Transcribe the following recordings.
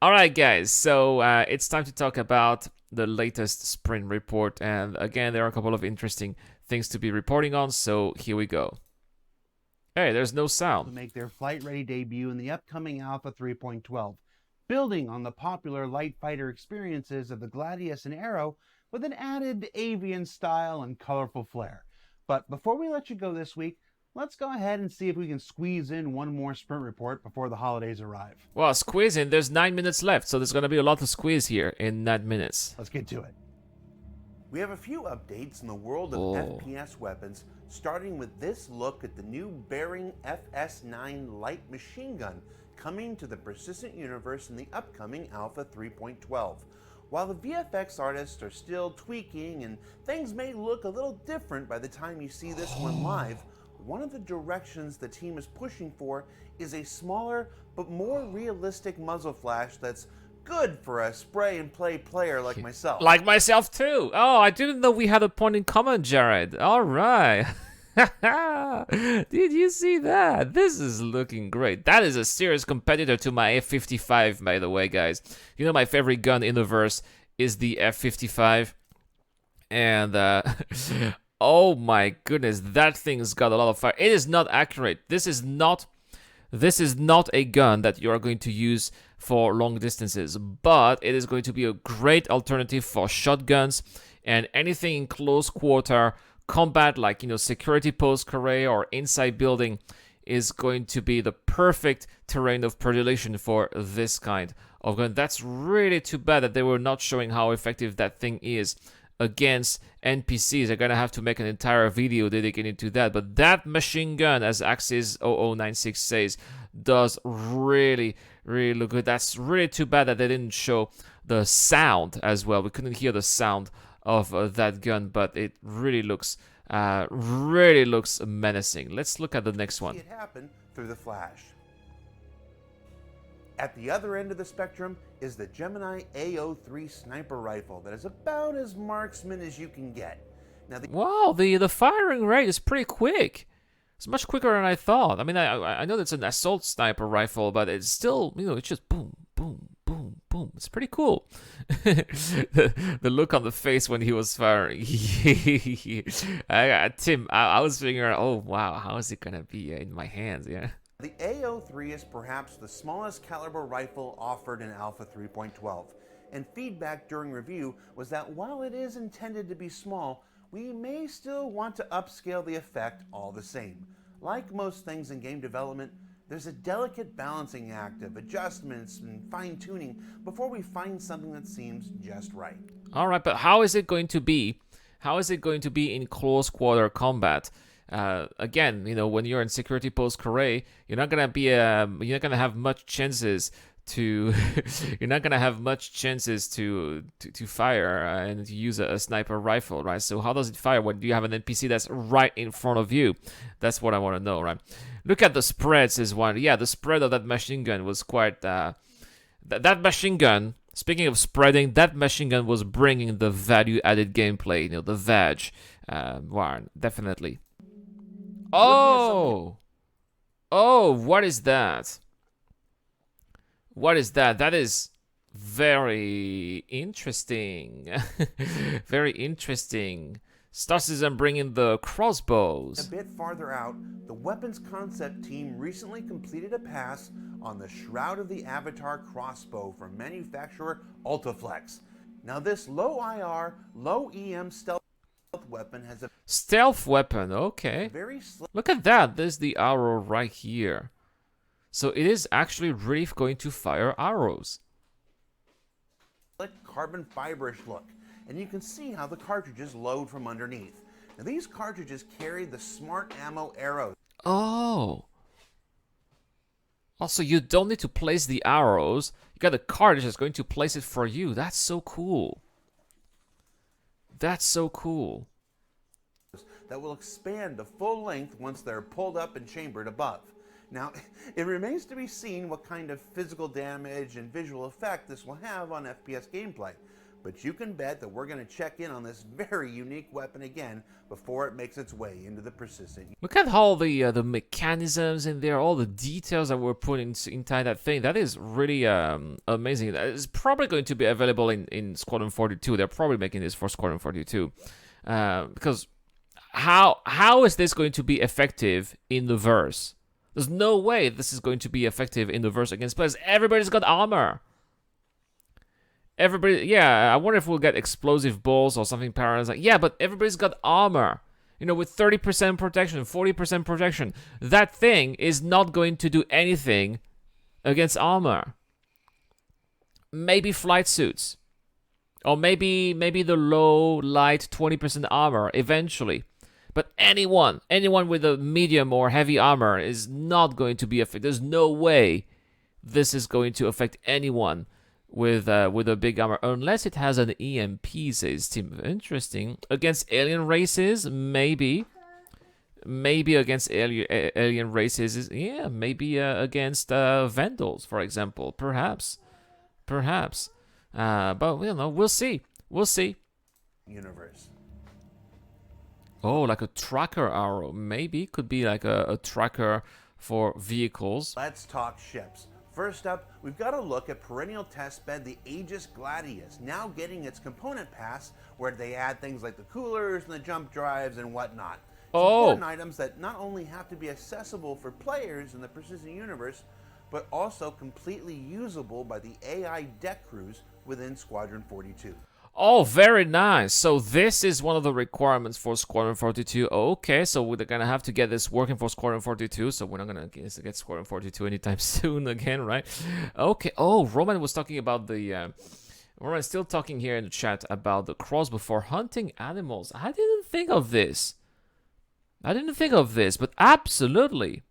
All right, guys. So it's time to talk about the latest sprint report. And again, there are a couple of interesting things to be reporting on. So here we go. Hey, there's no sound. To make their flight-ready debut in the upcoming Alpha 3.12, building on the popular light fighter experiences of the Gladius and Arrow with an added avian style and colorful flair. But before we let you go this week, let's go ahead and see if we can squeeze in one more sprint report before the holidays arrive. Well, squeezing, there's 9 minutes left, so there's going to be a lot to squeeze here in 9 minutes. Let's get to it. We have a few updates in the world of FPS weapons, starting with this look at the new Bearing FS9 light machine gun coming to the Persistent universe in the upcoming Alpha 3.12. While the VFX artists are still tweaking and things may look a little different by the time you see this one live, one of the directions the team is pushing for is a smaller but more realistic muzzle flash that's good for a spray and play player like myself. Like myself too. Oh, I didn't know we had a point in common, Jared. All right. Did you see that? This is looking great. That is a serious competitor to my F55, by the way, guys. You know my favorite gun in the verse is the F55. And, oh my goodness, that thing's got a lot of fire. It is not accurate. This is not a gun that you are going to use for long distances, but it is going to be a great alternative for shotguns and anything in close quarter combat, like, security post array or inside building, is going to be the perfect terrain of predilection for this kind of gun. That's really too bad that they were not showing how effective that thing is against NPCs. They're gonna have to make an entire video dedicated to that. But that machine gun, as Axis 0096 says, does really, really look good. That's really too bad that they didn't show the sound as well. We couldn't hear the sound of that gun, but it really looks menacing. Let's look at the next one. See it happen through the flash. At the other end of the spectrum is the Gemini A03 sniper rifle that is about as marksman as you can get. Now, Wow, the firing rate is pretty quick. It's much quicker than I thought. I mean, I know that's an assault sniper rifle, but it's still, it's just boom, boom, boom, boom. It's pretty cool. the look on the face when he was firing. Tim, I was figuring, oh wow, how is it gonna be in my hands? Yeah. The A03 is perhaps the smallest caliber rifle offered in Alpha 3.12, and feedback during review was that while it is intended to be small, we may still want to upscale the effect all the same. Like most things in game development, there's a delicate balancing act of adjustments and fine-tuning before we find something that seems just right. All right, but how is it going to be? How is it going to be in close quarter combat? Again, when you're in security post array, you're not gonna have much chances to you're not gonna have much chances to fire and to use a sniper rifle, right? So how does it fire when you have an NPC that's right in front of you? That's what I want to know, right? Look at the spreads as one. Yeah, the spread of that machine gun was quite. That machine gun. Speaking of spreading, that machine gun was bringing the value-added gameplay. The VAG, definitely. Oh, what is that? What is that? That is very interesting. Very interesting. Star Citizen bringing the crossbows. A bit farther out, the weapons concept team recently completed a pass on the Shroud of the Avatar crossbow from manufacturer Ultaflex. Now this low IR, low EM stealth weapon has a stealth weapon, okay. Very look at that. There's the arrow right here. So it is actually really going to fire arrows. Slick carbon fiberish look, and you can see how the cartridges load from underneath. Now these cartridges carry the smart ammo arrows. Oh. Also, you don't need to place the arrows. You got a cartridge that's going to place it for you. That's so cool. That's so cool. That will expand to full length once they're pulled up and chambered above. Now, it remains to be seen what kind of physical damage and visual effect this will have on FPS gameplay, but you can bet that we're going to check in on this very unique weapon again before it makes its way into the persistent. Look at all the mechanisms in there, all the details that we're putting inside that thing. That is really amazing. It's probably going to be available in Squadron 42. They're probably making this for Squadron 42. Because how is this going to be effective in the verse? There's no way this is going to be effective in the verse against players. Everybody's got armor. Everybody, yeah, I wonder if we'll get explosive balls or something paralyzing. Yeah, but everybody's got armor. You know, with 30% protection, 40% protection. That thing is not going to do anything against armor. Maybe flight suits. Or maybe the low, light 20% armor eventually. But anyone with a medium or heavy armor is not going to be affected. There's no way this is going to affect anyone with a big armor, unless it has an EMP, says Tim. Interesting. Against alien races, maybe. Maybe against alien races, yeah. Maybe against Vandals, for example. Perhaps. But you know, we'll see. Universe. Oh, like a tracker arrow. Maybe could be like a tracker for vehicles. Let's talk ships. First up, we've got a look at perennial testbed, the Aegis Gladius, now getting its component pass, where they add things like the coolers and the jump drives and whatnot. Important items that not only have to be accessible for players in the persistent universe, but also completely usable by the AI deck crews within Squadron 42. Oh, very nice. So this is one of the requirements for Squadron 42. Okay, so we're going to have to get this working for Squadron 42. So we're not going to get Squadron 42 anytime soon again, right? Okay. Oh, Roman was talking about the... Roman's still talking here in the chat about the crossbow for hunting animals. I didn't think of this. But absolutely.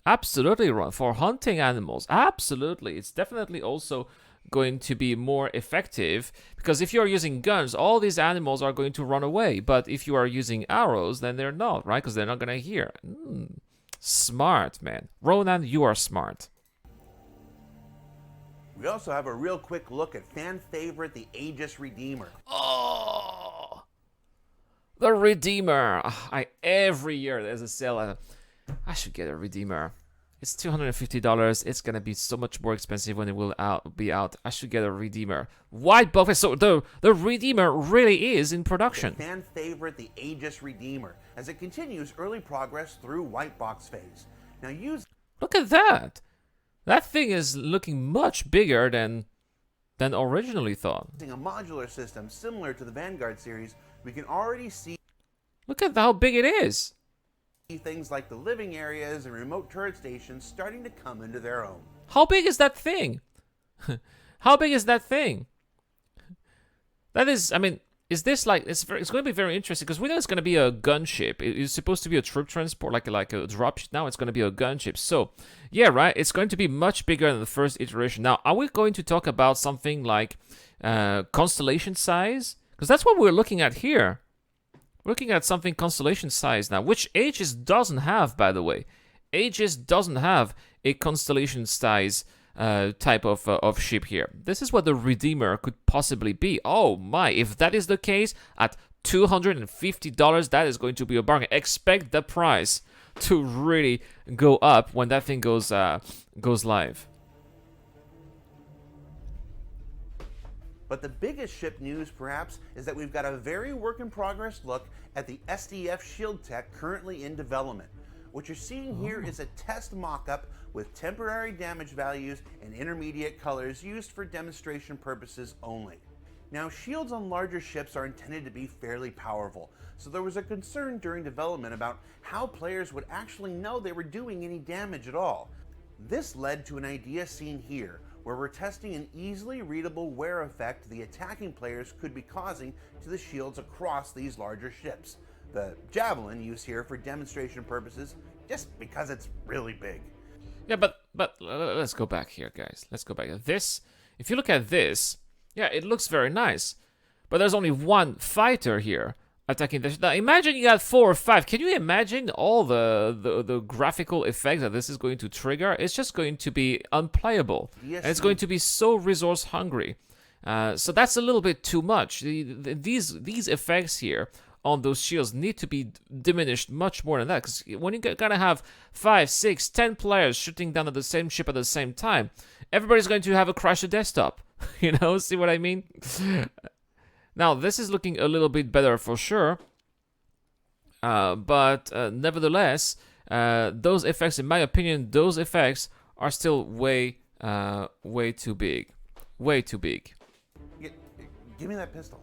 Absolutely, Ron. For hunting animals. Absolutely. It's definitely also going to be more effective, because if you're using guns, all these animals are going to run away, but if you are using arrows, then they're not, right? Because they're not going to hear. Smart, man. Ronan, you are smart. We also have a real quick look at fan favorite, the Aegis Redeemer. Oh, the Redeemer. Every year there's a sale. I should get a Redeemer. It's $250. It's gonna be so much more expensive when it will be out. I should get a Redeemer. White buff. So the Redeemer really is in production. The fan favorite, the Aegis Redeemer, as it continues early progress through white box phase. Now look at that. That thing is looking much bigger than originally thought. Using a modular system similar to the Vanguard series, we can already see. Look at how big it is. Things like the living areas and remote turret stations starting to come into their own. How big is that thing? How big is that thing? That is, I mean, is this like, it's going to be very interesting, because we know it's going to be a gunship. It's supposed to be a troop transport, like a dropship. Now it's going to be a gunship. So, yeah, right, it's going to be much bigger than the first iteration. Now, are we going to talk about something like constellation size? Because that's what we're looking at here. Looking at something constellation size now, which Aegis doesn't have, by the way. Aegis doesn't have a constellation size type of ship here. This is what the Redeemer could possibly be. Oh my, if that is the case, at $250, that is going to be a bargain. Expect the price to really go up when that thing goes live. But the biggest ship news, perhaps, is that we've got a very work-in-progress look at the SDF shield tech currently in development. What you're seeing here is a test mock-up with temporary damage values and intermediate colors used for demonstration purposes only. Now, shields on larger ships are intended to be fairly powerful, so there was a concern during development about how players would actually know they were doing any damage at all. This led to an idea seen here, where we're testing an easily readable wear effect the attacking players could be causing to the shields across these larger ships. The Javelin used here for demonstration purposes, just because it's really big. Yeah, but let's go back here, guys. Let's go back. This, if you look at this, yeah, it looks very nice, but there's only one fighter here attacking the ship. Now, imagine you got 4 or 5. Can you imagine all the graphical effects that this is going to trigger? It's just going to be unplayable. Yes, and it's going to be so resource hungry. So that's a little bit too much. These effects here on those shields need to be diminished much more than that, because when you gotta have 5, 6, 10 players shooting down at the same ship at the same time, everybody's going to have a crash a desktop. You know, see what I mean? Now, this is looking a little bit better for sure, but nevertheless, those effects, in my opinion, those effects are still way too big. Way too big. Give me that pistol.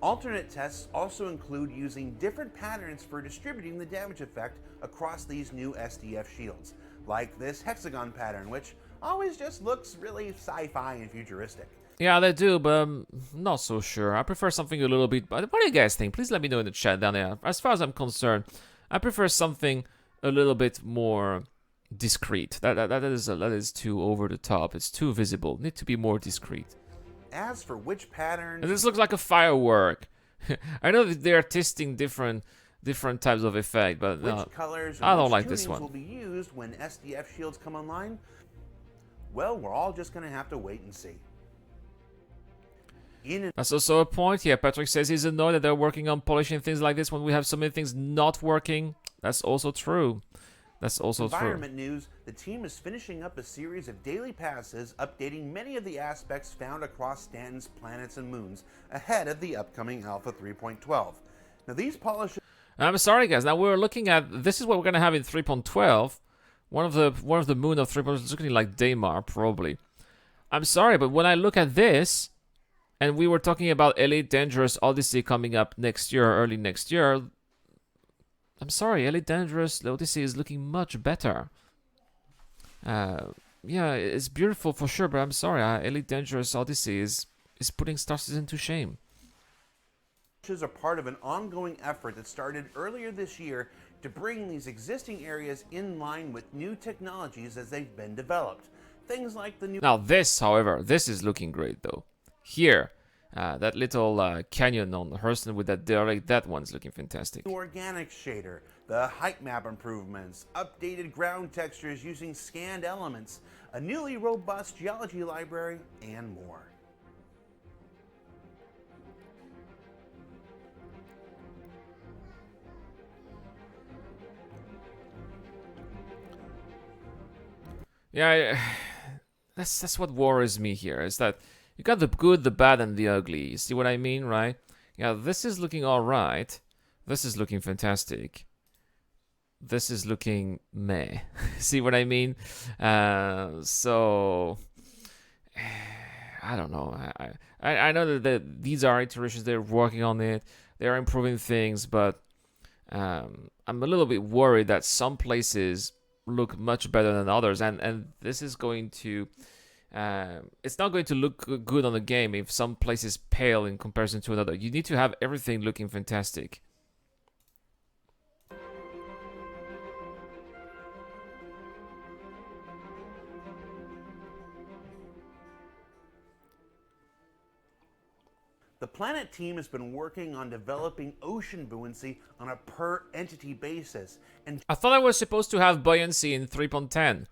Alternate tests also include using different patterns for distributing the damage effect across these new SDF shields, like this hexagon pattern, which always just looks really sci-fi and futuristic. Yeah, they do, but I'm not so sure. I prefer something a little bit... What do you guys think? Please let me know in the chat down there. As far as I'm concerned, I prefer something a little bit more discreet. That is too over the top. It's too visible. Need to be more discreet. As for which pattern... And this looks like a firework. I know that they're testing different types of effect, but which colors I don't which like this one. will be used when SDF shields come online? Well, we're all just going to have to wait and see. That's also a point. Yeah, Patrick says he's annoyed that they're working on polishing things like this when we have so many things not working. That's also true. That's also Environment news, the team is finishing up a series of daily passes updating many of the aspects found across Stanton's planets and moons ahead of the upcoming Alpha 3.12. Now these polishes... I'm sorry guys, now we're looking at... This is what we're going to have in 3.12. One of the moon of 3.12 is looking like Daymar, probably. I'm sorry, but when I look at this, and we were talking about Elite Dangerous Odyssey coming up next year, early next year... I'm sorry, Elite Dangerous Odyssey is looking much better. Yeah, it's beautiful for sure, but I'm sorry, Elite Dangerous Odyssey is putting Star Citizen to shame. Are part of an ongoing effort that started earlier this year to bring these existing areas in line with new technologies as they've been developed. Things like the new... Now this, however, this is looking great though. Here. That little canyon on Hurston with that derelict, that one's looking fantastic. Organic shader, the height map improvements, updated ground textures using scanned elements, a newly robust geology library, and more. Yeah, that's what worries me here, is that you got the good, the bad, and the ugly. You see what I mean, right? Yeah, this is looking alright. This is looking fantastic. This is looking meh. See what I mean? So... I don't know. I know that these are iterations. They're working on it. They're improving things, but I'm a little bit worried that some places look much better than others. And this is going to... it's not going to look good on the game if some places pale in comparison to another. You need to have everything looking fantastic. The Planet team has been working on developing ocean buoyancy on a per-entity basis and I thought I was supposed to have buoyancy in 3.10.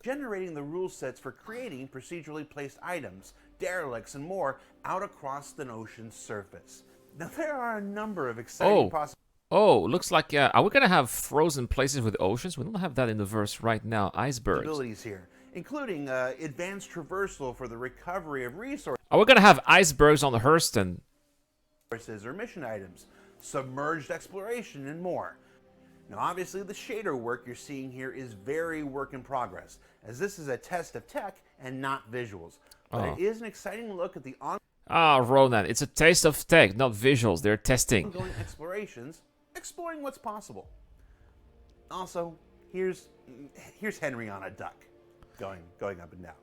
generating the rule sets for creating procedurally placed items, derelicts, and more out across the ocean's surface. Now, there are a number of exciting Oh, looks like, are we going to have frozen places with oceans? We don't have that in the verse right now. Icebergs. possibilities here, including advanced traversal for the recovery of resources Are we going to have icebergs on Hurston? or mission items, submerged exploration, and more. Now, obviously, the shader work you're seeing here is very work in progress, as this is a test of tech and not visuals. But it is an exciting look at the Ronan, it's a taste of tech, not visuals. They're testing. ongoing explorations, exploring what's possible. Also, here's Henry on a duck, going up and down.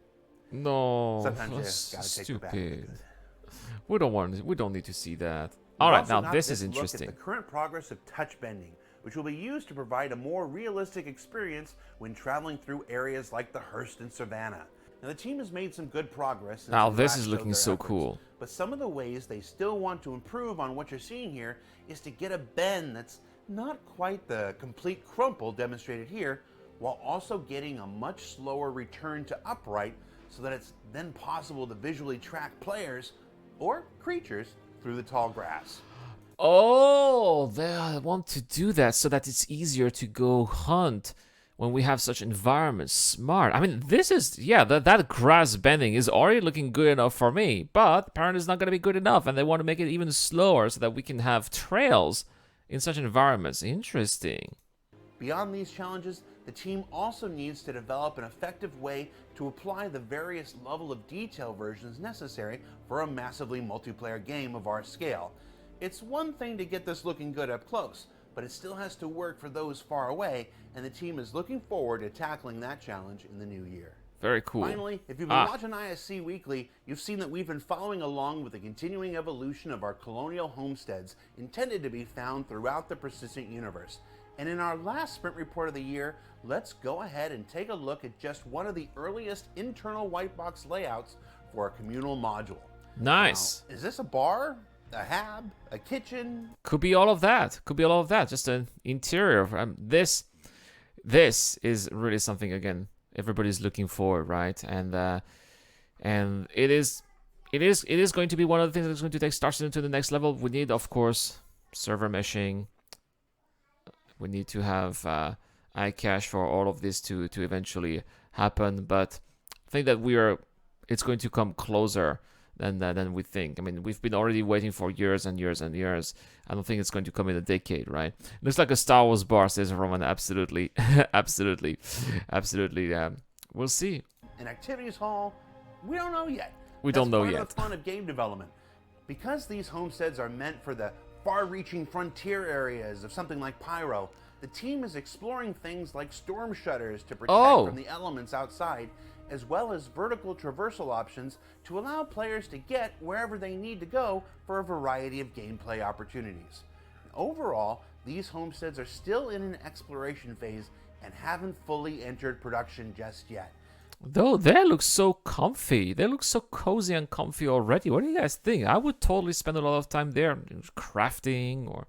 No, Sometimes you gotta stupid. take the bad. We don't need to see that. All right, now this is interesting. Look at the current progress of touch bending, which will be used to provide a more realistic experience when traveling through areas like the Hurston Savannah. Now, the team has made some good progress. Now this is looking so cool. But some of the ways they still want to improve on what you're seeing here is to get a bend that's not quite the complete crumple demonstrated here, while also getting a much slower return to upright, so that it's then possible to visually track players or creatures through the tall grass. Oh, they want to do that so that it's easier to go hunt when we have such environments. Smart. I mean, this is, yeah, that grass bending is already looking good enough for me, but apparently it's not going to be good enough, and they want to make it even slower so that we can have trails in such environments. Interesting. Beyond these challenges, the team also needs to develop an effective way to apply the various level of detail versions necessary for a massively multiplayer game of our scale. It's one thing to get this looking good up close, but it still has to work for those far away, and the team is looking forward to tackling that challenge in the new year. Very cool. Finally, if you've been watching ISC Weekly, you've seen that we've been following along with the continuing evolution of our colonial homesteads intended to be found throughout the persistent universe. And in our last sprint report of the year, let's go ahead and take a look at just one of the earliest internal white box layouts for a communal module. Nice. Now, is this a bar? A hab? A kitchen? Could be all of that. Could be all of that. Just an interior. This is really something, again, everybody's looking for, right? And it is going to be one of the things that's going to take Star Citizen to the next level. We need, of course, server meshing. We need to have iCache for all of this to eventually happen. But I think that it's going to come closer than we think. I mean, we've been already waiting for years and years and years. I don't think it's going to come in a decade, right? Looks like a Star Wars bar, says Roman. Absolutely. Absolutely. We'll see. An activities hall? We don't know yet. We don't know yet. That's part of the fun of game development. Because these homesteads are meant for the far-reaching frontier areas of something like Pyro, the team is exploring things like storm shutters to protect from the elements outside, as well as vertical traversal options to allow players to get wherever they need to go for a variety of gameplay opportunities. Overall, these homesteads are still in an exploration phase and haven't fully entered production just yet. Though they look so comfy. They look so cozy and comfy already. What do you guys think? I would totally spend a lot of time there crafting or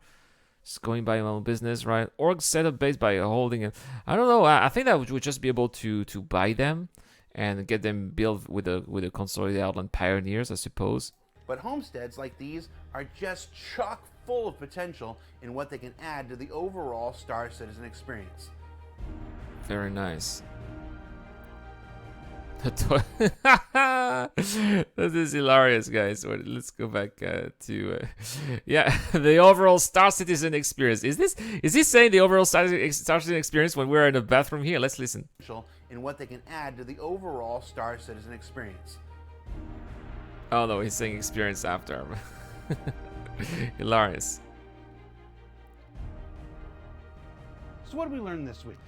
just going by my own business, right? Or set up base by holding it. I don't know. I think that we would just be able to buy them and get them built with the Consolidated Outland Pioneers, I suppose. But homesteads like these are just chock full of potential in what they can add to the overall Star Citizen experience. Very nice. This is hilarious, guys. Let's go back to yeah, the overall Star Citizen experience. Is he saying the overall Star Citizen experience when we're in a bathroom here? Let's listen. In what they can add to the overall Star Citizen experience. Oh no, he's saying experience after. Hilarious. So what did we learn this week?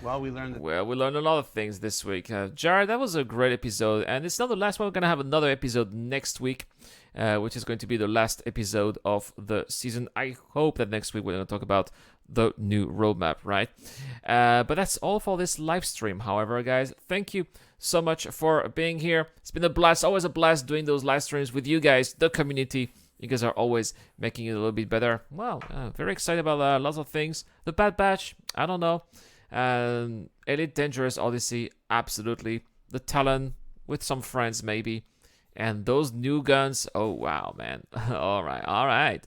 Well, we learned a lot of things this week. Jared, that was a great episode, and it's not the last one. We're gonna have another episode next week, which is going to be the last episode of the season. I hope that next week we're gonna talk about the new roadmap, right? But that's all for this live stream. However, guys, thank you so much for being here. It's been a blast, always a blast doing those live streams with you guys, the community. You guys are always making it a little bit better. Well, very excited about lots of things. The Bad Batch, I don't know. Elite Dangerous Odyssey, absolutely. The Talon with some friends maybe, and those new guns. Oh wow, man. all right.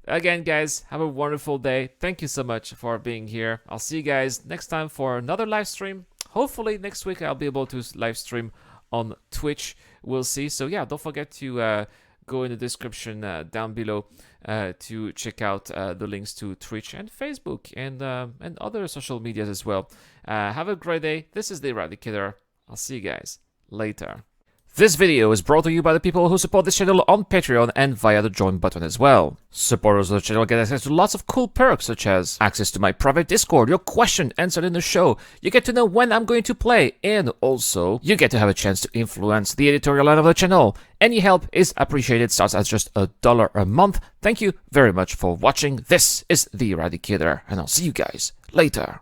Again, guys, have a wonderful day. Thank you so much for being here. I'll see you guys next time for another live stream. Hopefully next week I'll be able to live stream on Twitch. We'll see. So yeah, don't forget to go in the description down below to check out the links to Twitch and Facebook and other social medias as well. Have a great day. This is the Eradicator. I'll see you guys later. This video is brought to you by the people who support this channel on Patreon and via the join button as well. Supporters of the channel get access to lots of cool perks such as access to my private Discord, your question answered in the show, you get to know when I'm going to play, and also you get to have a chance to influence the editorial line of the channel. Any help is appreciated, starts at just $1 a month. Thank you very much for watching. This is the Eradicator, and I'll see you guys later.